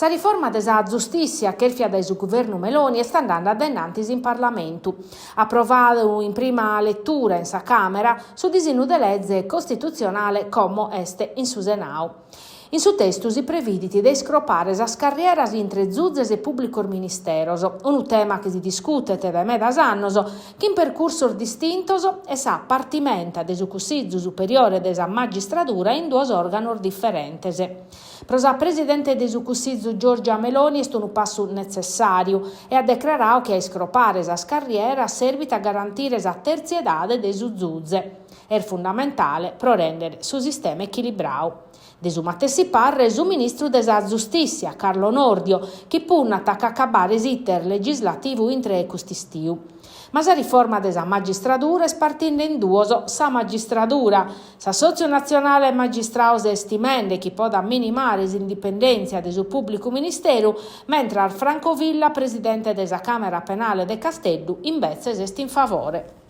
La riforma della giustizia che fia dal governo Meloni sta andando addennanti in Parlamento. Approvato in prima lettura in sa Camera su disegno di legge costituzionale come este in su Senau. In su testo si previditi di scropare las carrieras intre giudices e pubblico ministeros, un tema che si discute da me da annos, che in percorso distintos e sa partimenta del Consiglio Superiore della Magistratura in due organi differenti. Per la Presidente del Consiglio Giorgia Meloni è un passo necessario e ha dichiarato che a scropare las carrieras servita a garantire la terzietà dei giudici. È fondamentale per rendere il sistema equilibrato. Desumatessi parre su ministro della giustizia, Carlo Nordio, che punna a accabare l'iter legislativo intre custistiu. Ma la riforma della magistratura è spartita in due, sa magistratura. L'Assozio Nazionale Magistraus estimende che può minimare l'indipendenza del suo pubblico ministero, mentre al Franco Villa, presidente della Camera Penale de Castello, invece è in favore.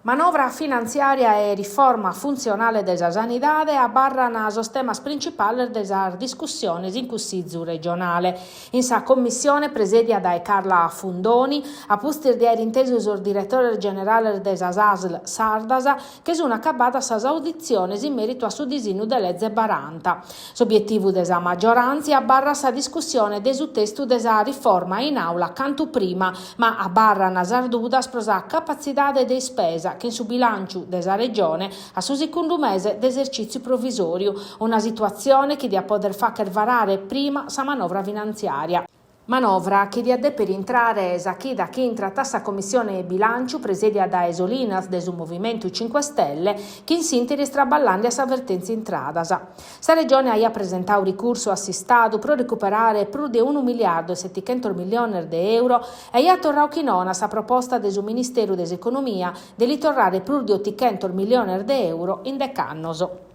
Manovra finanziaria e riforma funzionale della sanità abbarrano i temi principali della discussione in Consiglio regionale. In sa commissione presiedia da Carla Fundoni, a postir di inteso il direttore generale della SASL Sardasa, che sono accabate le audizioni in merito a su disegno di legge 40. L'obiettivo della maggioranza abbarra la discussione del testo della riforma in aula canto prima, ma abbarrano sardudas per la capacità di spesa che in su bilancio della regione a su secondo mese d'esercizio provvisorio, una situazione che dia poter far varare prima sa manovra finanziaria. Manovra che dia per entrare da chi entra tassa commissione bilancio presiedia da Esolinas del Movimento 5 Stelle che in sintesi straballando a s'avvertenza intradasa. Sa regione ha presentato ricorso a Stato per recuperare più di 1 miliardo e 700 milioni di euro e ha tornato chinona sa proposta del Ministero dell'Economia di ritornare più di 800 milioni di euro in decannoso.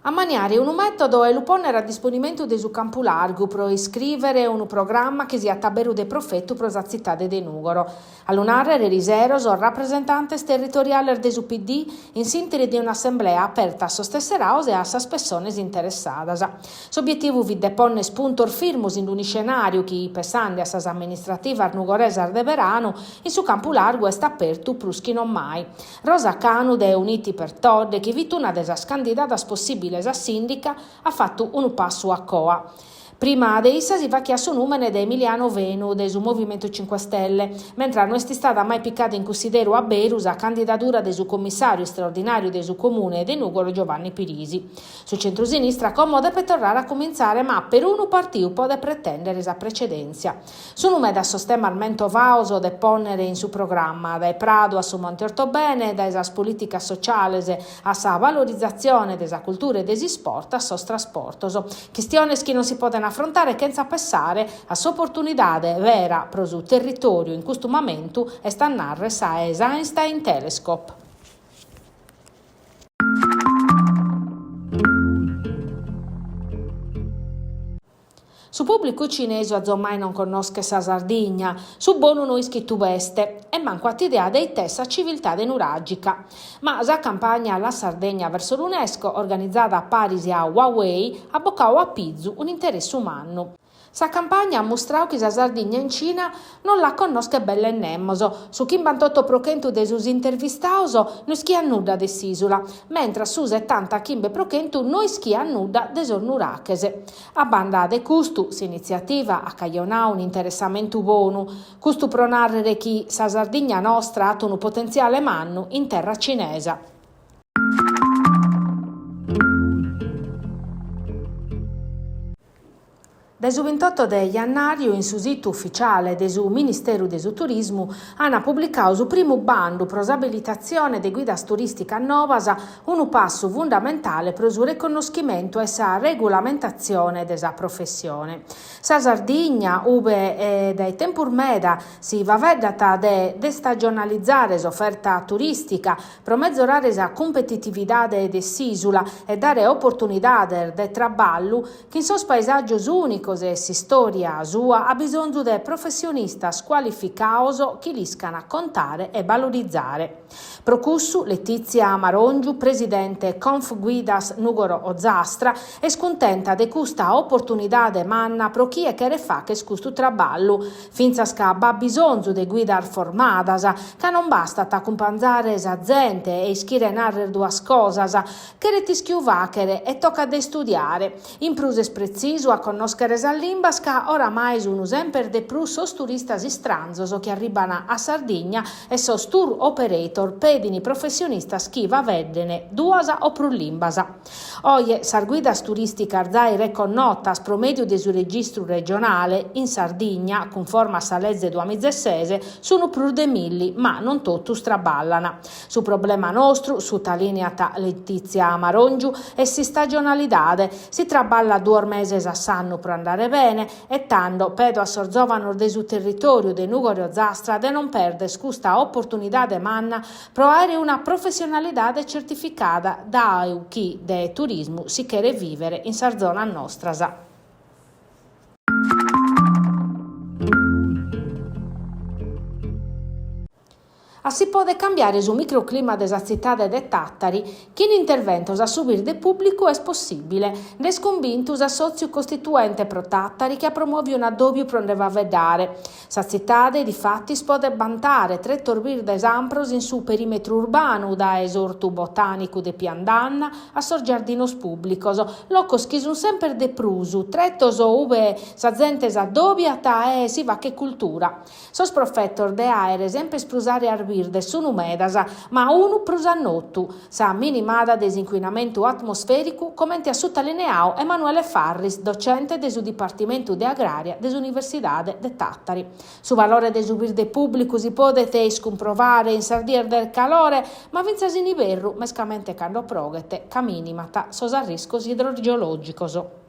A maniare un metodo e lo ponere a disponimento del campo largo per iscrivere un programma che sia taberu de profetto per la città de Nugoro. All'unare Riseros o rappresentantes territoriali del PD in sintesi di un'assemblea aperta a sostesseraus e a sas persones interessadas. L'obiettivo vi depone spuntor firmus in un scenario che pesande a sas amministrativa nugoresa de verano in su campo largo est aperto pruschi non mai. Rosa Canu de Uniti per Todde che vituna desas candidatas possibili la sindica ha fatto un passo a coa. Prima di essa si va chiesto numero di Emiliano Venu del Movimento 5 Stelle, mentre non è stata mai piccata in considero a Berus a candidatura del suo commissario straordinario del suo comune di Nugoro Giovanni Pirisi. Su centrosinistra comoda per tornare a cominciare, ma per uno partito può pretendere la precedenza. Su nome da sostegno armento vauso de ponere in su programma, dai Prado a su Monte Ortobene, da esas politica sociale a sa valorizzazione della cultura e desi sport a sos trasportos. Questioni che non si possono affrontare senza pensare a s'opportunità vera per il territorio in questo momento e sta narre sa Einstein Telescope. Su pubblico cinese a mai non conosce sa Sardegna, su buono noi scritto veste e manco a idea dei tessa civiltà denuragica. Ma la campagna La Sardegna verso l'UNESCO, organizzata a Parisi a Huawei, ha boccato a Pizzu un interesse umano. Sa campagna ha mostrato che la Sardegna in Cina non la conosce bella e nemmoso. Su 58% dei suoi intervistati non schia nuda de s'isola, mentre su 70% non schia nuda de sornurachese. A banda de custu, s'iniziativa a caionà un interessamento buono. Custu pro narrere che sa Sardegna nostra ha un potenziale manno in terra cinese. Dal 28 di gennaio, in su sito ufficiale del Ministero del Turismo, hanno pubblicato il primo bando per l'abilitazione di guida turistica novas, un passo fondamentale per il riconoscimento e la regolamentazione della professione. Sa Sardegna, ove dai tempur meda si va vedata de destagionalizzare l'offerta turistica, per migliorare la competitività dell'isola e dare opportunità di traballo che in sos paesaggi unici cos'è storia sua ha bisogno di professionista squalificato che liscano a contare e valorizzare. Procussu Letizia Marongiu, presidente Conf Guidas Nugoro Ozastra, è scontenta de questa opportunità de manna pro chi è che refà che scustu traballu, finza scabba bisogno de guidar formadasa, che non basta t'accompagnare esa gente e ischire narrer duas cosas, che retischiu vachere e tocca de studiare. In pruses preciso a conoscere esa limbas ca oramai sono sempre de più sos turistas istranzos che arrivano a Sardegna e sos tour operator pedini professionistas chi va veddene duasa o più limbasa. Oie sarguidas turistica zai reconnotas promedio de su registro regionale in Sardegna, conforme a sa legge 2016, sono più de 1000, ma non tutti straballana. Su problema nostro, su talineata Letizia Marongiu, e si stagionalidade, si traballa 2 mesi a sanno per andare bene e tanto pedo a sorzovano de su territorio de Nugorio Zastra de non perde questa opportunità de manna pro avere una professionalità certificata da chi de turismo si chiede vivere in Sarzona nostra. Si può cambiare su microclima della città de Tattari, che in interventos a subire de pubblico è possibile. Des convintus a sozio costituente pro Tattari che promuove un addobbio pro ne va a vedere. Sa città di fatti si può bantare 3 torbir de ampros in su perimetro urbano, da esortu botanico de Piandanna a sorgiardinos pubblicos, locos che sono sempre de prusu, trettos ove sa gente addobbiata e si va che cultura. Sos profettor de aere sempre sprusare arbir de sono medasa, ma uno prusannottu, sa minimada desinquinamento atmosferico, commenti a sottolineau Emanuele Farris, docente del Dipartimento de Agraria dell'Università de Tattari. Su valore del subirde pubblico si può comprovare in Sardier del calore, ma vinzas in iberru, mescamente cando proghete, ca minimata sos arriscos idrogeologicos.